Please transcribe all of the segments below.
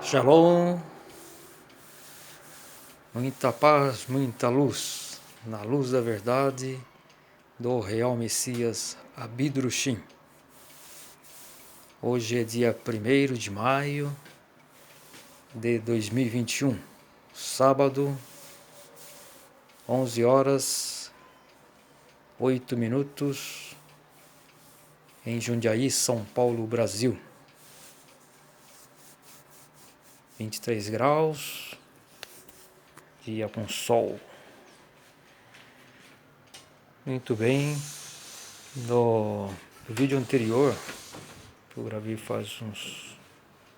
Shalom, muita paz, muita luz, na luz da verdade do real Messias Abidrushim. Hoje é dia 1º de maio de 2021, sábado, 11 horas, 8 minutos, em Jundiaí, São Paulo, Brasil. 23 graus, dia com sol. Muito bem, no vídeo anterior, que eu gravei faz uns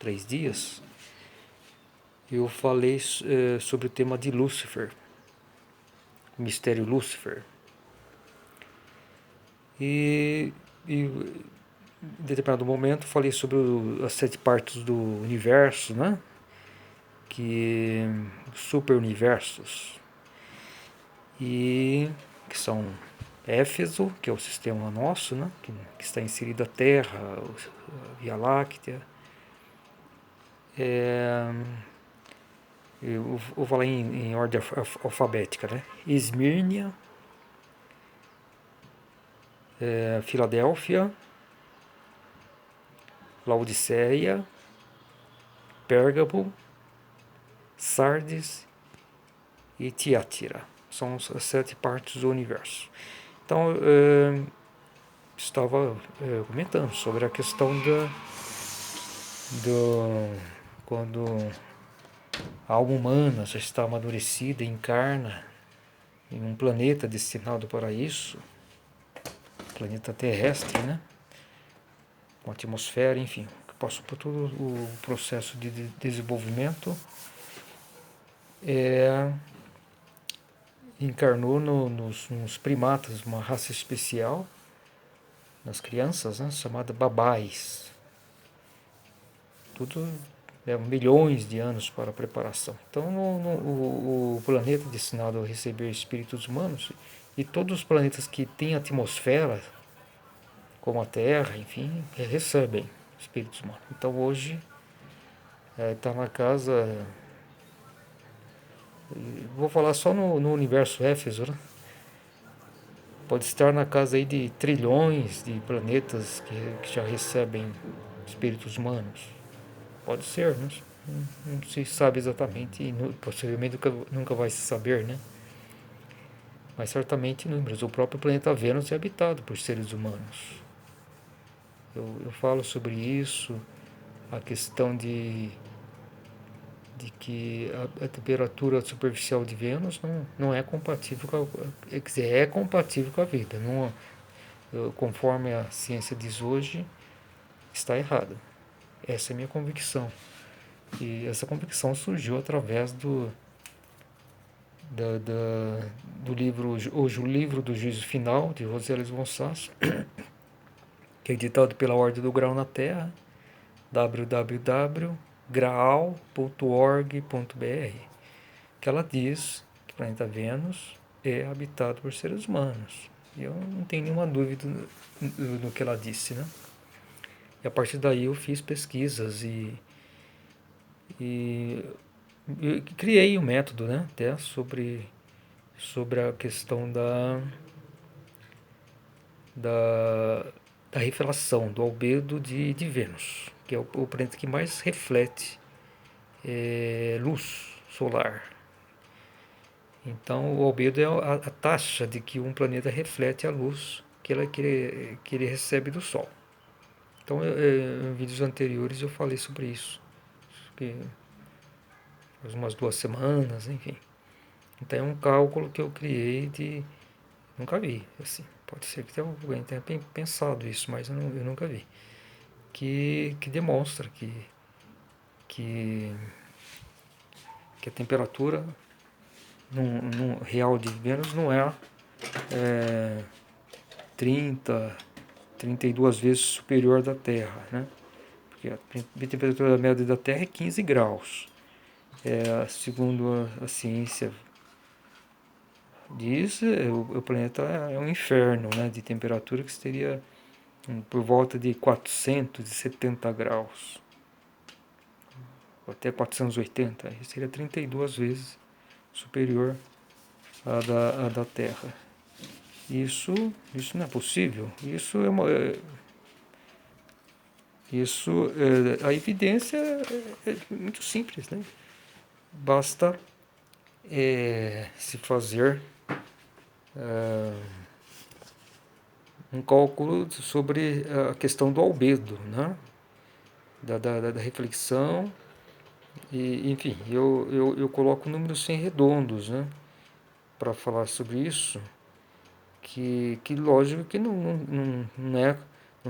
3 dias, eu falei sobre o tema de Lúcifer, o mistério Lúcifer. E em determinado momento falei sobre as 7 partes do universo, né? Que super universos, e que são Éfeso, que é o sistema nosso, né? Que está inserido a Terra, a Via Láctea. Eu vou falar em ordem alfabética, né? Esmírnia, Filadélfia, Laodiceia, Pérgamo, Sardes e Tiátira. São as 7 partes do universo. Então, estava comentando sobre a questão quando a alma humana já está amadurecida e encarna em um planeta destinado para isso, planeta terrestre, né? Com atmosfera, enfim, que passou por todo o processo de desenvolvimento, encarnou nos primatas, uma raça especial, nas crianças, né, chamada babais. Tudo milhões de anos para a preparação. Então, o planeta destinado a receber espíritos humanos, e todos os planetas que têm atmosfera, como a Terra, enfim, recebem espíritos humanos. Então, hoje, está na casa... Vou falar só no universo Éfeso, né? Pode estar na casa aí de trilhões de planetas que já recebem espíritos humanos. Pode ser, né? Não se sabe exatamente, e possivelmente nunca vai se saber, né? Mas certamente inúmeros. O próprio planeta Vênus é habitado por seres humanos. Eu falo sobre isso, a questão de que a temperatura superficial de Vênus não é compatível com é compatível com a vida. Não, conforme a ciência diz hoje, está errada. Essa é a minha convicção. E essa convicção surgiu através do livro O Livro do Juízo Final, de Rosales von Sasso, que é editado pela Ordem do Grau na Terra, www.graal.org.br, que ela diz que o planeta Vênus é habitado por seres humanos. E eu não tenho nenhuma dúvida no que ela disse, né? E a partir daí eu fiz pesquisas e criei um método, né, até sobre a questão da revelação do albedo de Vênus, que é o planeta que mais reflete luz solar. Então, o albedo é a taxa de que um planeta reflete a luz que ele recebe do Sol. Então, em vídeos anteriores eu falei sobre isso, que faz umas 2 semanas, enfim. Então, é um cálculo que eu criei de... Nunca vi, assim. Pode ser que alguém tenha pensado isso, mas eu nunca vi. Que demonstra que a temperatura no real de Vênus não é 32 vezes superior da Terra, né? Porque a temperatura média da Terra é 15 graus. Segundo a ciência diz, o planeta é um inferno, né, de temperatura, que seria por volta de 470 graus. até 480, aí seria 32 vezes superior à da Terra. Isso não é possível. A evidência é muito simples, né? Basta se fazer um cálculo sobre a questão do albedo, né? Da reflexão, e enfim, eu coloco números sem redondos, né? Para falar sobre isso, que lógico que não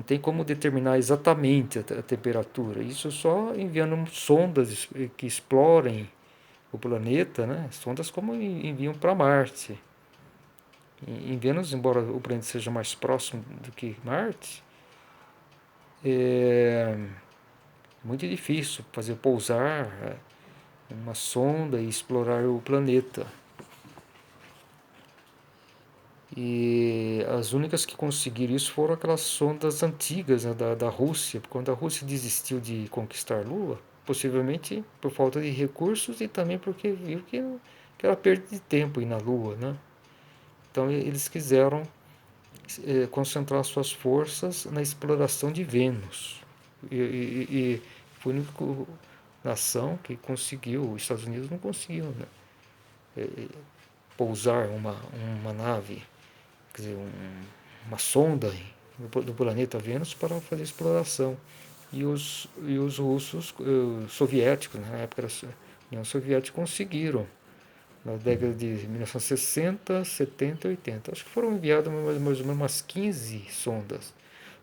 tem como determinar exatamente a temperatura. Isso só enviando sondas que explorem o planeta, né? Sondas como enviam para Marte. Em Vênus, embora o planeta seja mais próximo do que Marte, é muito difícil fazer pousar uma sonda e explorar o planeta. E as únicas que conseguiram isso foram aquelas sondas antigas, né, da Rússia. Quando a Rússia desistiu de conquistar a Lua, possivelmente por falta de recursos e também porque viu que era perda de tempo ir na Lua, né? Então eles quiseram concentrar suas forças na exploração de Vênus. E foi a única nação que conseguiu, os Estados Unidos não conseguiu, né, pousar uma nave, quer dizer, uma sonda do planeta Vênus para fazer exploração. E os russos, soviéticos, na época da União Soviética, conseguiram, na década de 1960, 70 e 80. Acho que foram enviadas mais ou menos umas 15 sondas.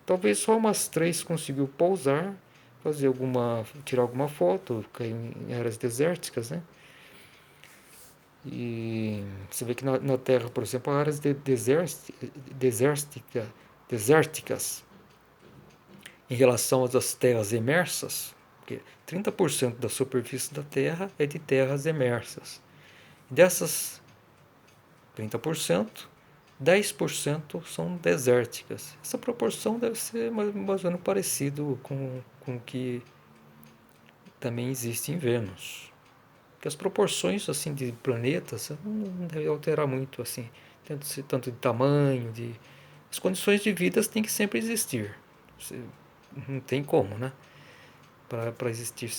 Talvez só umas 3 conseguiu pousar, tirar alguma foto, cair em áreas desérticas, né? E você vê que na Terra, por exemplo, há áreas desérticas em relação às terras emersas, porque 30% da superfície da Terra é de terras emersas. Dessas 30%, 10% são desérticas. Essa proporção deve ser mais ou menos parecido com o que também existe em Vênus. Porque as proporções assim de planetas não devem alterar muito assim, tanto de tamanho, as condições de vida têm que sempre existir. Não tem como, né? Para existir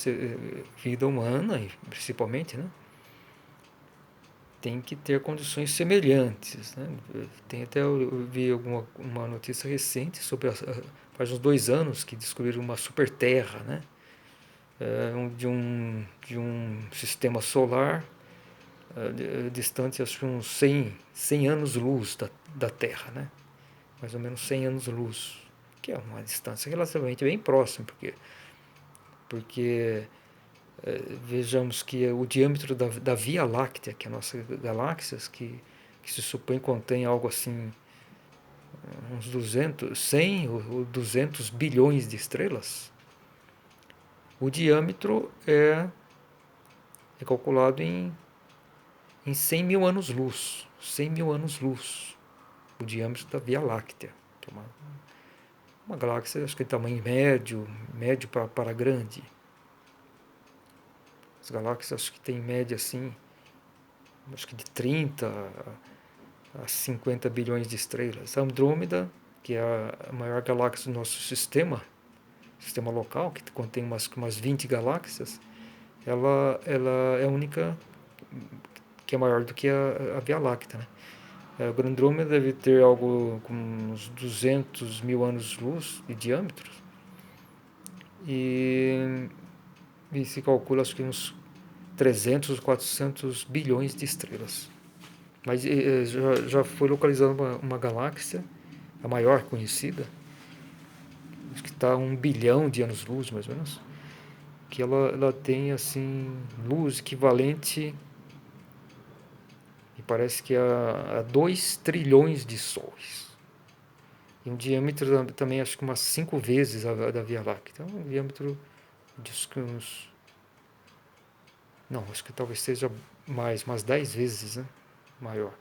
vida humana, principalmente, né? Tem que ter condições semelhantes, né? Eu vi uma notícia recente faz uns 2 anos que descobriram uma super terra, né? De um sistema solar distante, acho que uns 100 anos-luz da Terra, né? Mais ou menos 100 anos-luz, que é uma distância relativamente bem próxima, porque vejamos que o diâmetro da Via Láctea, que é a nossa galáxia, que se supõe contém algo assim, uns 100 ou 200 bilhões de estrelas, o diâmetro é calculado em 100 mil anos-luz. 100 mil anos-luz, o diâmetro da Via Láctea, que é uma galáxia, acho que de tamanho médio para grande. As galáxias acho que tem em média assim, acho que de 30 a 50 bilhões de estrelas. A Andrômeda, que é a maior galáxia do nosso sistema local, que contém umas 20 galáxias, ela é a única que é maior do que a Via Láctea, né? A Andrômeda deve ter algo com uns 200 mil anos-luz de diâmetro, e se calcula acho que uns 300, 400 bilhões de estrelas. Mas já foi localizada uma galáxia, a maior conhecida, acho que está a 1 bilhão de anos-luz, mais ou menos, que ela tem assim luz equivalente, e parece que a 2 trilhões de sóis. E um diâmetro também, acho que umas 5 vezes a da Via Láctea. Então, um diâmetro de uns... Não, acho que talvez seja mais, umas 10 vezes, né, maior.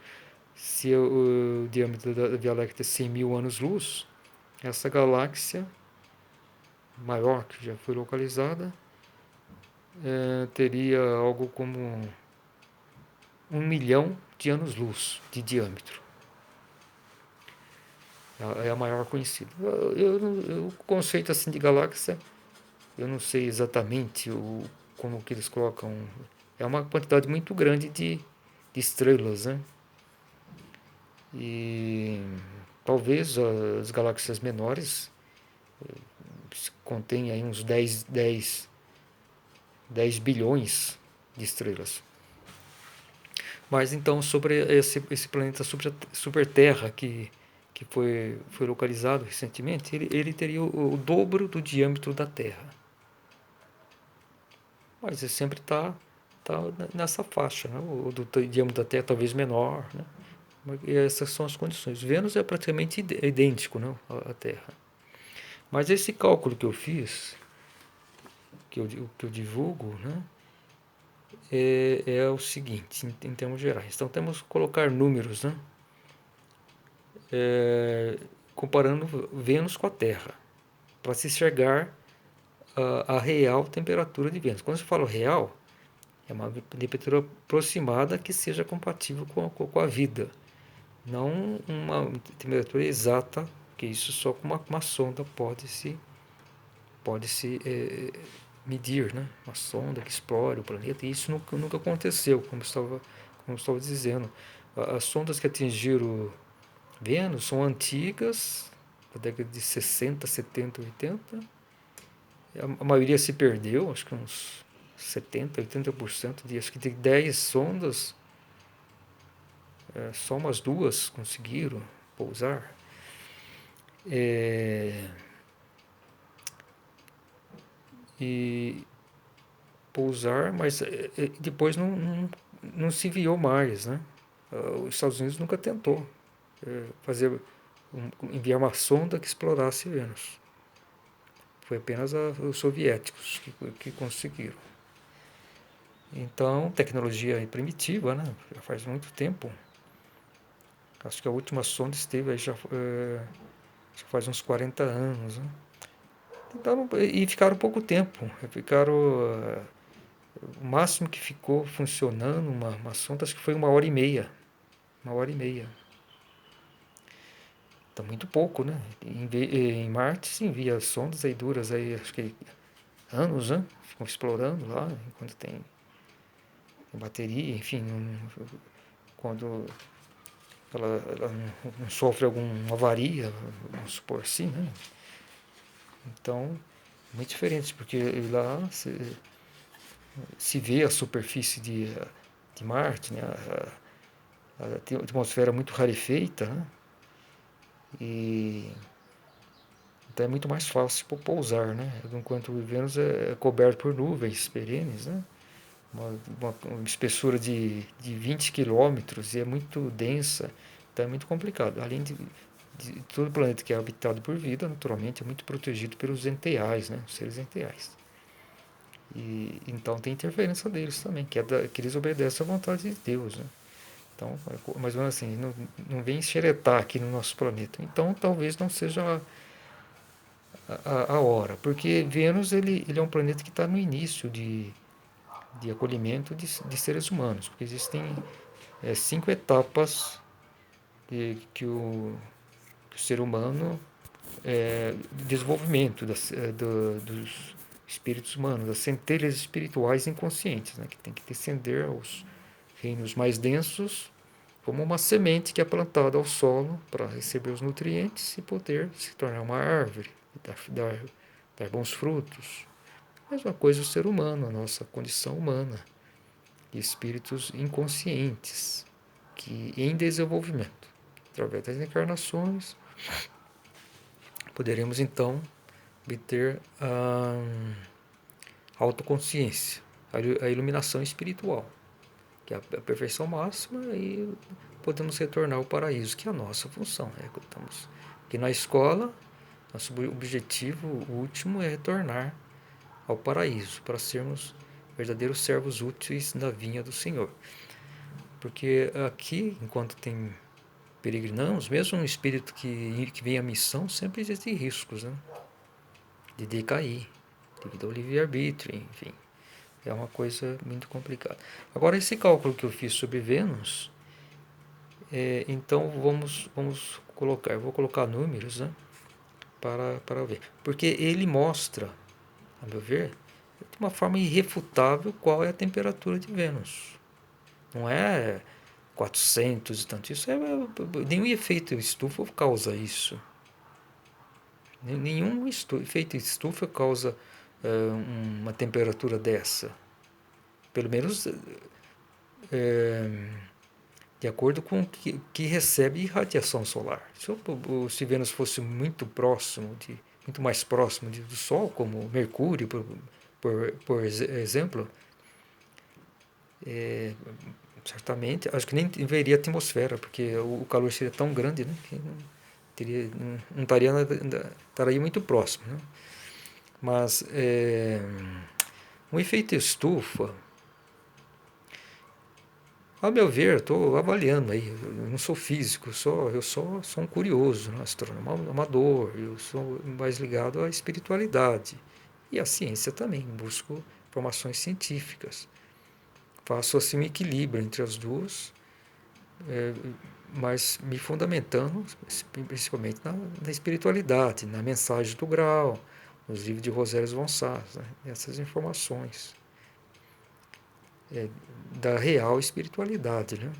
Se o diâmetro da Via Láctea é 100 mil anos-luz, essa galáxia maior que já foi localizada teria algo como 1 milhão de anos-luz de diâmetro. É a maior conhecida. O conceito assim de galáxia, eu não sei exatamente como que eles colocam. É uma quantidade muito grande de estrelas, né? E talvez as galáxias menores contenham aí uns 10 bilhões de estrelas. Mas então, sobre esse planeta super Terra que foi localizado recentemente, ele teria o dobro do diâmetro da Terra. Mas ele sempre está nessa faixa, né? O do diâmetro da Terra talvez menor, né? E essas são as condições. Vênus é praticamente idêntico, né, à Terra. Mas esse cálculo que eu fiz, que eu divulgo, né, é o seguinte, em termos gerais. Então temos que colocar números, né, comparando Vênus com a Terra, para se enxergar a real temperatura de Vênus. Quando se fala real, é uma temperatura aproximada que seja compatível com a vida, não uma temperatura exata, que isso só com uma sonda pode se medir, né? Uma sonda que explore o planeta, e isso nunca aconteceu, como estava dizendo. As sondas que atingiram Vênus são antigas, da década de 60, 70, 80. A maioria se perdeu, acho que uns 70, 80%, acho que de 10 sondas, só umas duas conseguiram pousar. E pousar, mas depois não se enviou mais, né? Os Estados Unidos nunca tentou enviar uma sonda que explorasse Vênus. Foi apenas os soviéticos que conseguiram. Então, tecnologia primitiva, né? Já faz muito tempo. Acho que a última sonda esteve aí já faz uns 40 anos. Né? Então, e ficaram pouco tempo. O máximo que ficou funcionando uma sonda, acho que foi 1 hora e meia. 1 hora e meia. Então, muito pouco, né? Em Marte se envia sondas aí duras, aí, acho que anos, né? Ficam explorando lá, enquanto tem bateria, enfim, quando ela não sofre alguma avaria, vamos supor assim, né? Então, muito diferente, porque lá se vê a superfície de Marte, né? A atmosfera muito rarefeita, né? E então é muito mais fácil pousar, né? Enquanto o Vênus é coberto por nuvens perenes, né? Uma espessura de 20 quilômetros e é muito densa, então é muito complicado. Além de todo planeta que é habitado por vida, naturalmente é muito protegido pelos enteais, né? Os seres enteais. E então tem interferência deles também, que eles obedecem à vontade de Deus, né? Então, mais ou menos assim, não vem xeretar aqui no nosso planeta. Então, talvez não seja a hora, porque Vênus ele é um planeta que está no início de acolhimento de seres humanos, porque existem 5 etapas que o ser humano desenvolvimento dos espíritos humanos, das centelhas espirituais inconscientes, né, que tem que descender aos reinos mais densos, como uma semente que é plantada ao solo para receber os nutrientes e poder se tornar uma árvore, dar bons frutos. Mesma coisa o ser humano, a nossa condição humana, de espíritos inconscientes, que em desenvolvimento. Através das encarnações, poderemos então obter a autoconsciência, a iluminação espiritual, que é a perfeição máxima, e podemos retornar ao paraíso, que é a nossa função. Estamos aqui na escola, nosso objetivo último é retornar ao paraíso, para sermos verdadeiros servos úteis na vinha do Senhor. Porque aqui, enquanto tem peregrinamos, mesmo um espírito que vem à missão, sempre existem riscos, né? De decair, devido ao livre-arbítrio, enfim. É uma coisa muito complicada. Agora, esse cálculo que eu fiz sobre Vênus, então vamos colocar, eu vou colocar números, né, para ver. Porque ele mostra, a meu ver, de uma forma irrefutável qual é a temperatura de Vênus. Não é 400 e tanto. Isso nenhum efeito estufa causa isso. Nenhum efeito estufa causa uma temperatura dessa. Pelo menos de acordo com o que recebe radiação solar. Se Vênus fosse muito mais próximo do Sol, como Mercúrio, por exemplo, certamente, acho que nem haveria atmosfera, porque o calor seria tão grande, né, que não estaria muito próximo. Né? Mas um efeito estufa, ao meu ver, estou avaliando aí, eu não sou físico, eu sou um curioso, né? Astrônomo amador, eu sou mais ligado à espiritualidade. E à ciência também, busco informações científicas. Faço assim um equilíbrio entre as duas, mas me fundamentando principalmente na espiritualidade, na mensagem do Grau, nos livros de Rosérios von Sás, né? Essas informações da real espiritualidade, né?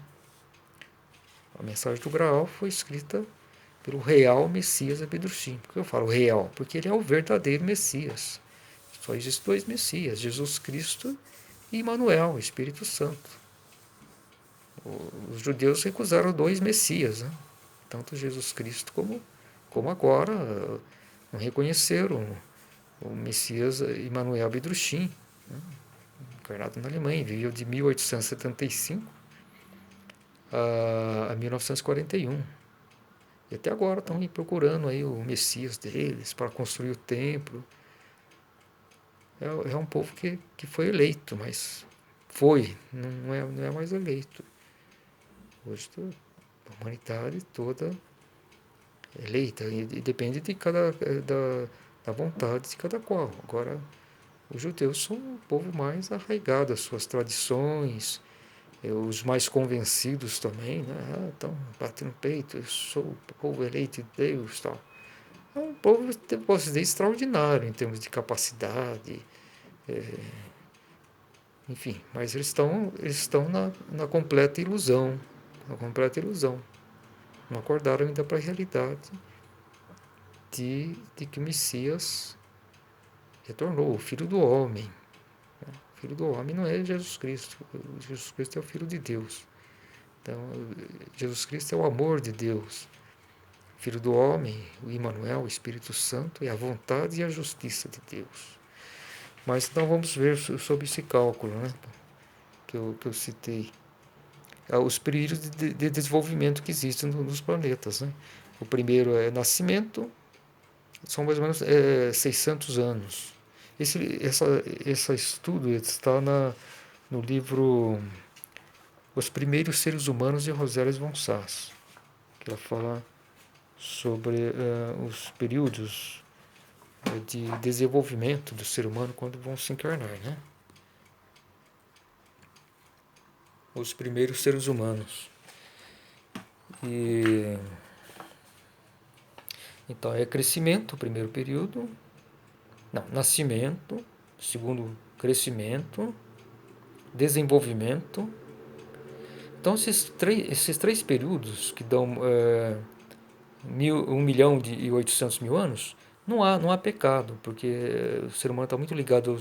A mensagem do Graal foi escrita pelo real Messias Abedursim. Por que eu falo real? Porque ele é o verdadeiro Messias. Só existem dois Messias, Jesus Cristo e Emmanuel, o Espírito Santo. Os judeus recusaram dois Messias, né? Tanto Jesus Cristo como agora não reconheceram o Messias Emmanuel Abedursim, né? Encarnado na Alemanha, viveu de 1875 a 1941. E até agora estão procurando aí o Messias deles para construir o templo. É um povo que foi eleito, mas não é mais eleito. Hoje a humanidade toda é eleita e depende da vontade de cada qual. Agora, os judeus são um povo mais arraigado às suas tradições, os mais convencidos também, né? Então, bate no peito, eu sou o povo eleito de Deus, tal. É um povo, posso dizer, extraordinário em termos de capacidade, enfim, mas eles estão na completa ilusão, na completa ilusão. Não acordaram ainda para a realidade de que o Messias retornou, o Filho do Homem. O Filho do Homem não é Jesus Cristo, Jesus Cristo é o Filho de Deus. Então, Jesus Cristo é o amor de Deus. Filho do Homem, o Emmanuel, o Espírito Santo, é a vontade e a justiça de Deus. Mas então vamos ver sobre esse cálculo, né, que eu citei. Os períodos de desenvolvimento que existem nos planetas. Né? O primeiro é nascimento, são mais ou menos 600 anos. Esse estudo está no livro Os Primeiros Seres Humanos de Rosérios von Sás, que ela fala sobre os períodos de desenvolvimento do ser humano quando vão se encarnar, né? Os primeiros seres humanos. E então é crescimento, o primeiro período, não, nascimento, segundo crescimento, desenvolvimento. Então esses três períodos que dão 1.800.000 anos, não há pecado, porque o ser humano está muito ligado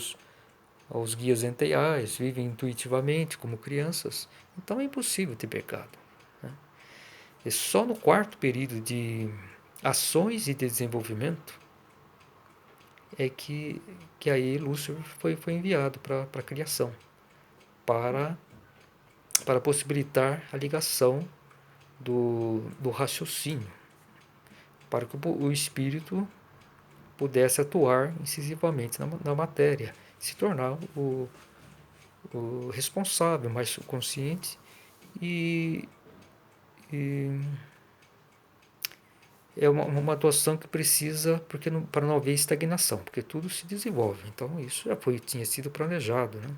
aos guias enteais, vivem intuitivamente como crianças, então é impossível ter pecado. Né? E só no quarto período de ações e desenvolvimento é que aí Lúcifer foi enviado para a criação, para, para possibilitar a ligação do raciocínio, para que o espírito pudesse atuar incisivamente na matéria, se tornar o responsável, mais consciente e é uma atuação que precisa, porque para não haver estagnação, porque tudo se desenvolve. Então isso tinha sido planejado, né?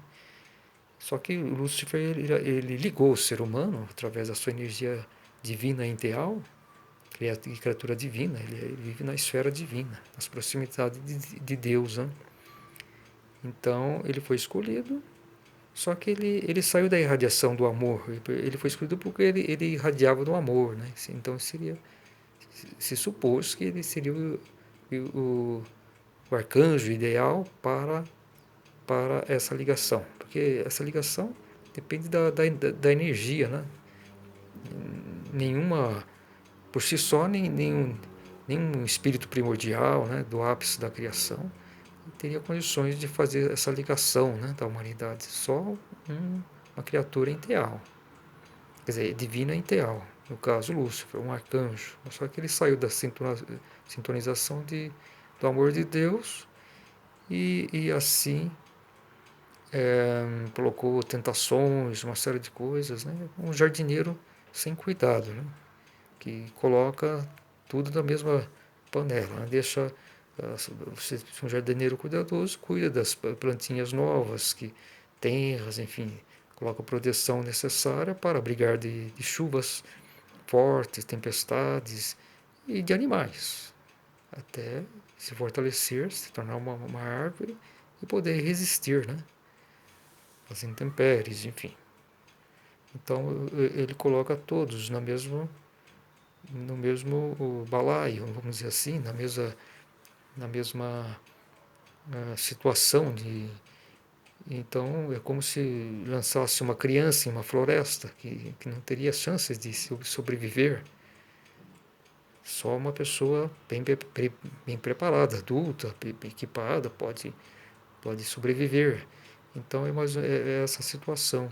Só que o Lúcifer ele ligou o ser humano através da sua energia divina ideal, criatura divina, ele vive na esfera divina, nas proximidades de Deus, né? Então ele foi escolhido, só que ele saiu da irradiação do amor, ele foi escolhido porque ele irradiava do amor, né? Então se supôs que ele seria o arcanjo ideal para essa ligação, porque essa ligação depende da energia, né? Nenhuma, por si só, nenhum espírito primordial, né, do ápice da criação teria condições de fazer essa ligação, né, da humanidade. Só uma criatura inteal, quer dizer, divina inteal, no caso Lúcifer, um arcanjo. Só que ele saiu da sintonização do amor de Deus e assim colocou tentações, uma série de coisas, né? Um jardineiro sem cuidado, né? Que coloca tudo na mesma panela, né? Deixa se um jardineiro cuidadoso cuida das plantinhas novas, que terras, enfim, coloca a proteção necessária para abrigar de chuvas fortes, tempestades e de animais, até se fortalecer, se tornar uma árvore e poder resistir, né? As intempéries, enfim. Então ele coloca todos no mesmo balaio, vamos dizer assim, na mesma situação então é como se lançasse uma criança em uma floresta que não teria chances de sobreviver. Só uma pessoa bem preparada, adulta, bem equipada, pode sobreviver. Então é essa situação.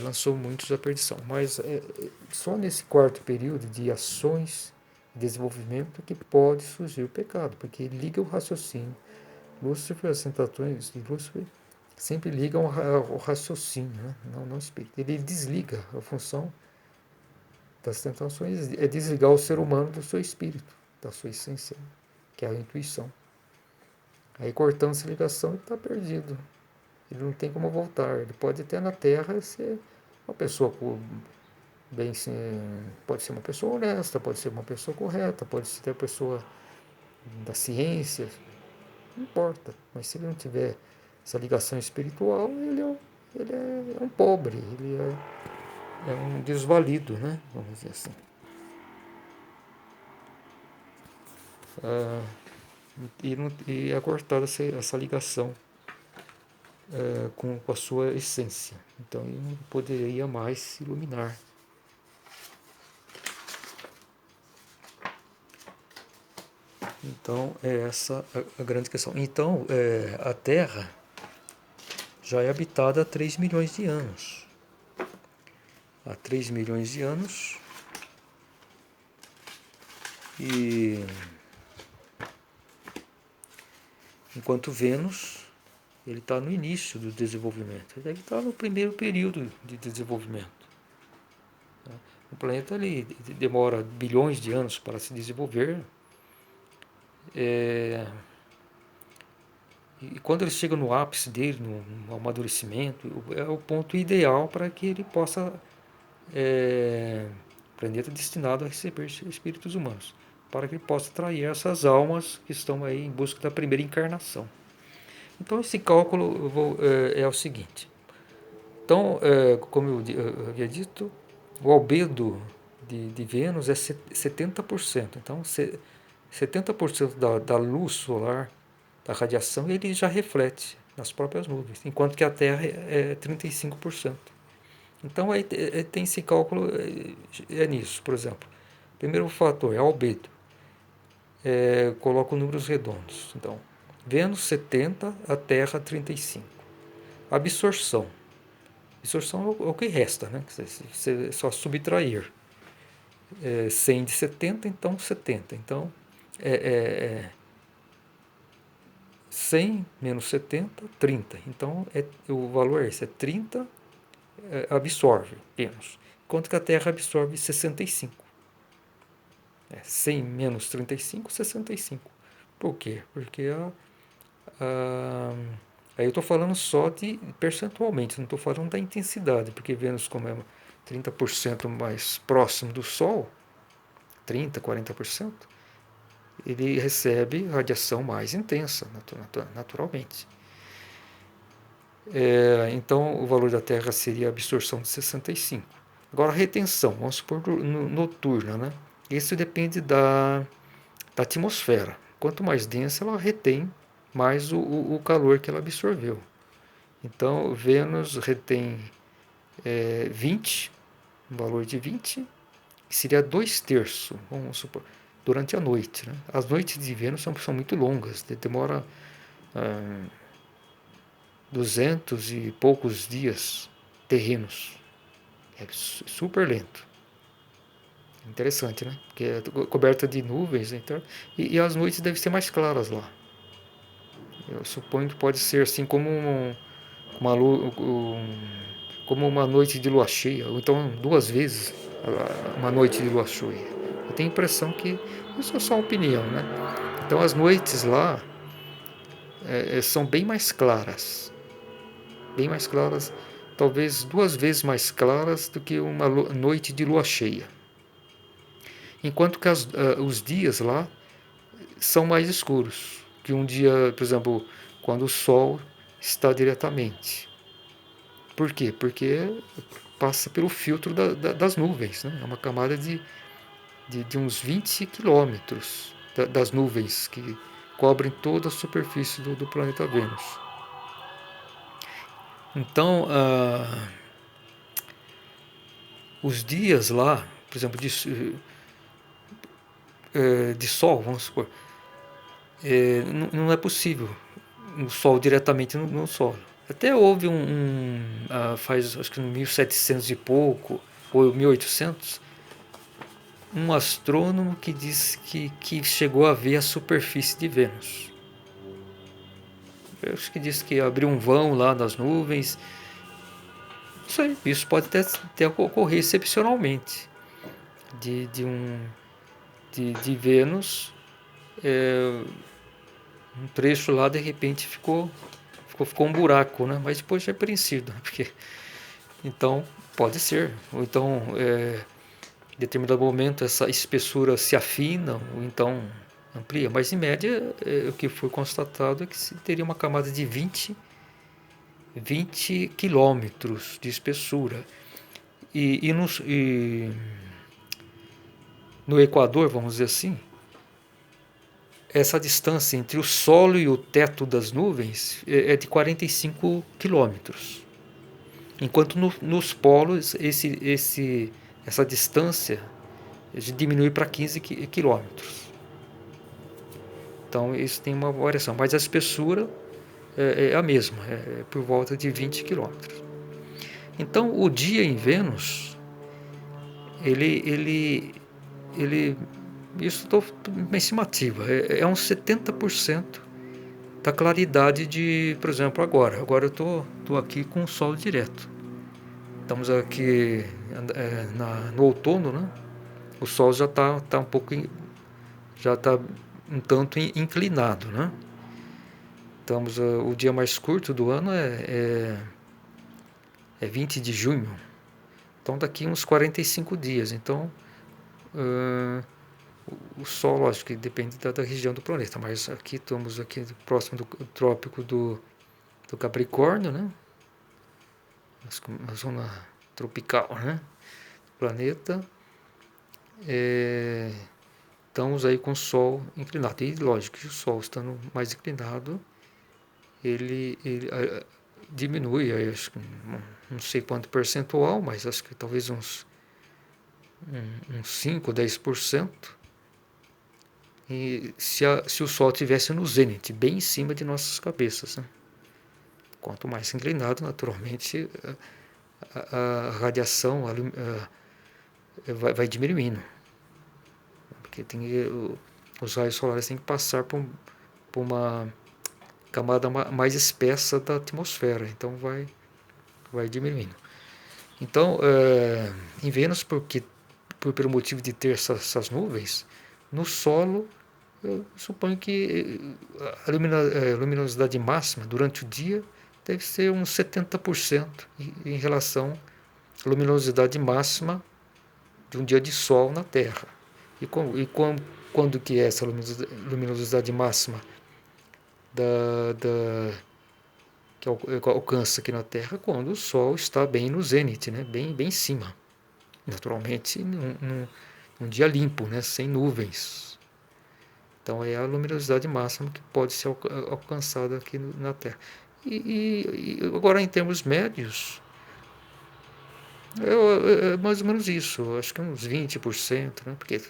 Lançou muitos à perdição. Mas só nesse quarto período de ações de desenvolvimento que pode surgir o pecado, porque ele liga o raciocínio. Lúcifer, as tentações de Lúcifer sempre ligam ao raciocínio, né? Não ao espírito. Ele desliga a função das tentações, é desligar o ser humano do seu espírito, da sua essência, que é a intuição. Aí cortando essa ligação, ele está perdido. Ele não tem como voltar. Ele pode até na Terra ser uma pessoa bem, pode ser uma pessoa honesta, pode ser uma pessoa correta, pode ser uma pessoa da ciência, não importa. Mas se ele não tiver essa ligação espiritual, ele é um pobre, ele é um desvalido, né? Vamos dizer assim. E é cortada essa ligação com a sua essência. Então ele não poderia mais se iluminar. Então é essa a grande questão. Então a Terra já é habitada há 3 milhões de anos. Há 3 milhões de anos. E enquanto Vênus, ele está no início do desenvolvimento. Ele deve estar no primeiro período de desenvolvimento. O planeta ele demora bilhões de anos para se desenvolver. E quando ele chega no ápice dele, no amadurecimento, é o ponto ideal para que ele possa planeta destinado a receber espíritos humanos, para que ele possa atrair essas almas que estão aí em busca da primeira encarnação. Então esse cálculo é o seguinte. Então, como eu havia dito, o albedo de Vênus é 70%. Então, 70% da luz solar, da radiação, ele já reflete nas próprias nuvens, enquanto que a Terra é 35%. Então, aí tem esse cálculo nisso, por exemplo. Primeiro fator é albedo. Coloco números redondos. Então, Vênus 70, a Terra 35. Absorção. Absorção é o que resta, né? Você só subtrair. 100 de 70, então 70. Então, 100 menos 70, 30. Então, o valor é esse, 30 absorve Vênus, enquanto que a Terra absorve 65. 100 menos 35, 65. Por quê? Porque aí eu estou falando só de percentualmente, não estou falando da intensidade, porque Vênus, como é 30% mais próximo do Sol, 30, 40%, ele recebe radiação mais intensa, naturalmente. Então, o valor da Terra seria a absorção de 65. Agora, a retenção, vamos supor noturna, né? Isso depende da atmosfera. Quanto mais densa, ela retém mais o calor que ela absorveu. Então, Vênus retém 20, um valor de 20, que seria 2/3, vamos supor, durante a noite. Né? As noites de Vênus são muito longas, demora 200 e poucos dias terrenos. É super lento. Interessante, né? Porque é coberta de nuvens, então, e as noites devem ser mais claras lá. Eu suponho que pode ser assim como uma, como uma noite de lua cheia, ou então 2 vezes uma noite de lua cheia. Eu tenho a impressão que isso é só uma opinião, né? Então as noites lá são bem mais claras, talvez 2 vezes mais claras do que uma noite de lua cheia. Enquanto que os dias lá são mais escuros que um dia, por exemplo, quando o Sol está diretamente. Por quê? Porque passa pelo filtro das nuvens. Né? É uma camada de uns 20 quilômetros das nuvens que cobrem toda a superfície do planeta Vênus. Então, os dias lá, por exemplo, de Sol, vamos supor, não é possível o Sol diretamente no Sol. Até houve faz acho que em 1700 e pouco, ou 1800, um astrônomo que disse que chegou a ver a superfície de Vênus. Eu acho que disse que abriu um vão lá nas nuvens. Isso pode até ocorrer excepcionalmente de Vênus, um trecho lá de repente ficou um buraco, né? Mas depois já é preenchido, porque então pode ser, ou então em determinado momento essa espessura se afina, ou então amplia, mas em média o que foi constatado é que se teria uma camada de 20 quilômetros de espessura. E no Equador, vamos dizer assim, essa distância entre o solo e o teto das nuvens é de 45 quilômetros. Enquanto nos polos essa distância diminui para 15 quilômetros. Então isso tem uma variação, mas a espessura é a mesma, é por volta de 20 quilômetros. Então o dia em Vênus, isso estou em estimativa, é uns 70% da claridade de, por exemplo, agora eu estou aqui com o sol direto. Estamos aqui no outono, né? O sol já está um pouco, já está um tanto inclinado, né? Estamos, o dia mais curto do ano é 20 de junho. Então daqui uns 45 dias. Então o Sol, lógico que depende da região do planeta, mas aqui estamos aqui próximo do trópico do Capricórnio, né? Na zona tropical, né? Do planeta. Estamos aí com o Sol inclinado. E lógico que o Sol estando mais inclinado, ele diminui, acho que não sei quanto percentual, mas acho que talvez uns 5, 10%. E se o Sol estivesse no zênite, bem em cima de nossas cabeças. Né? Quanto mais inclinado, naturalmente, a radiação vai diminuindo. Porque os raios solares têm que passar por uma camada mais espessa da atmosfera, então vai diminuindo. Então, em Vênus, pelo motivo de ter essas nuvens, No solo, eu suponho que a luminosidade máxima durante o dia deve ser uns 70% em relação à luminosidade máxima de um dia de sol na Terra. Quando que é essa luminosidade máxima que alcança aqui na Terra? Quando o Sol está bem no zênite, né? Bem em cima. Naturalmente, num dia limpo, né? Sem nuvens. Então é a luminosidade máxima que pode ser alcançada aqui na Terra. E agora, em termos médios, é mais ou menos isso. Acho que uns 20%, né? Porque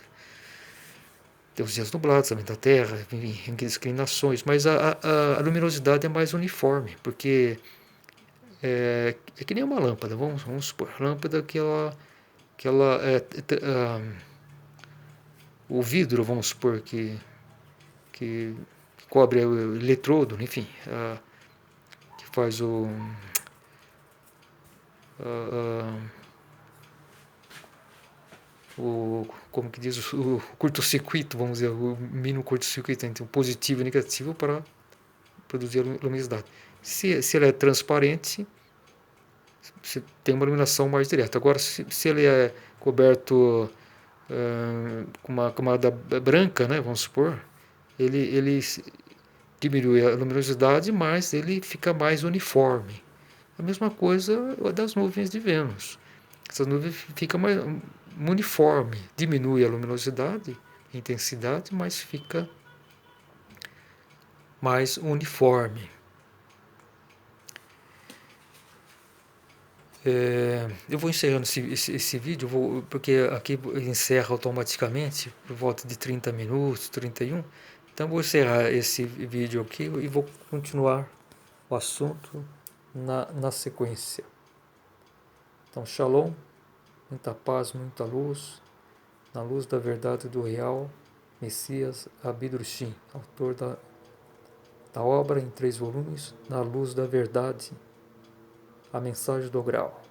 tem os dias nublados também da Terra, em inclinações, mas a luminosidade é mais uniforme, porque é que nem uma lâmpada, vamos supor, lâmpada o vidro, vamos supor, que cobre o eletrodo, enfim, que faz como que diz, o curto-circuito, vamos dizer, o mínimo curto-circuito entre o positivo e o negativo para produzir a luminosidade. Se ela é transparente, você tem uma iluminação mais direta. Agora, se ele é coberto com uma camada branca, né, vamos supor, ele diminui a luminosidade, mas ele fica mais uniforme. A mesma coisa das nuvens de Vênus. Essa nuvem fica mais uniforme, diminui a luminosidade, a intensidade, mas fica mais uniforme. Eu vou encerrando esse vídeo, porque aqui encerra automaticamente por volta de 30 minutos, 31. Então vou encerrar esse vídeo aqui e vou continuar o assunto na sequência. Então, Shalom, muita paz, muita luz, na luz da verdade do real Messias Abidrushim, autor da obra em 3 volumes, Na Luz da Verdade, a Mensagem do Grau.